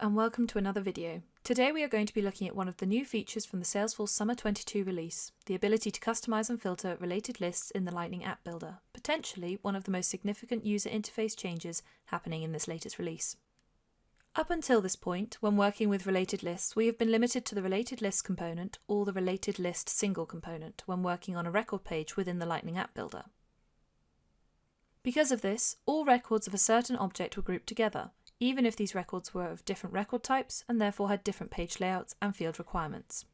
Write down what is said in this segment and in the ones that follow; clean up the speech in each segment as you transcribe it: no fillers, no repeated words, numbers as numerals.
and welcome to another video. Today we are going to be looking at one of the new features from the Salesforce Summer 22 release, the ability to customize and filter related lists in the Lightning App Builder, potentially one of the most significant user interface changes happening in this latest release. Up until this point, when working with related lists, we have been limited to the related list component or the related list single component when working on a record page within the Lightning App Builder. Because of this, all records of a certain object were grouped together, even if these records were of different record types and therefore had different page layouts and field requirements.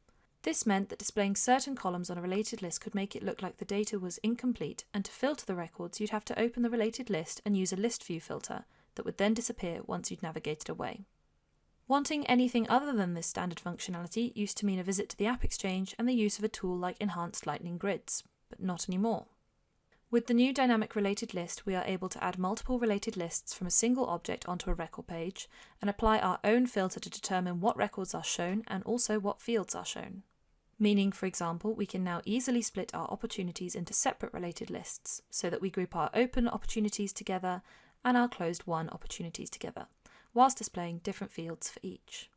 This meant that displaying certain columns on a related list could make it look like the data was incomplete, and to filter the records you'd have to open the related list and use a list view filter that would then disappear once you'd navigated away. Wanting anything other than this standard functionality used to mean a visit to the App Exchange and the use of a tool like Enhanced Lightning Grids, but not anymore. With the new dynamic related list, we are able to add multiple related lists from a single object onto a record page and apply our own filter to determine what records are shown and also what fields are shown. Meaning, for example, we can now easily split our opportunities into separate related lists so that we group our open opportunities together and our closed won opportunities together, whilst displaying different fields for each.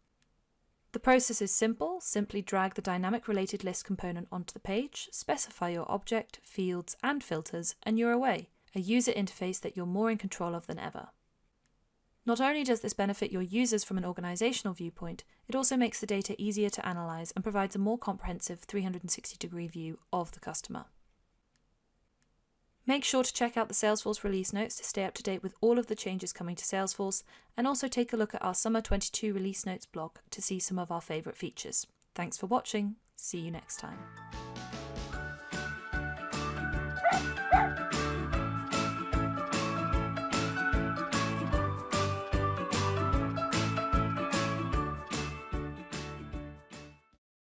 The process is simple. Simply drag the dynamic related list component onto the page, specify your object, fields, and filters, and you're away, a user interface that you're more in control of than ever. Not only does this benefit your users from an organizational viewpoint, it also makes the data easier to analyze and provides a more comprehensive 360-degree view of the customer. Make sure to check out the Salesforce release notes to stay up to date with all of the changes coming to Salesforce, and also take a look at our Summer 22 release notes blog to see some of our favourite features. Thanks for watching. See you next time.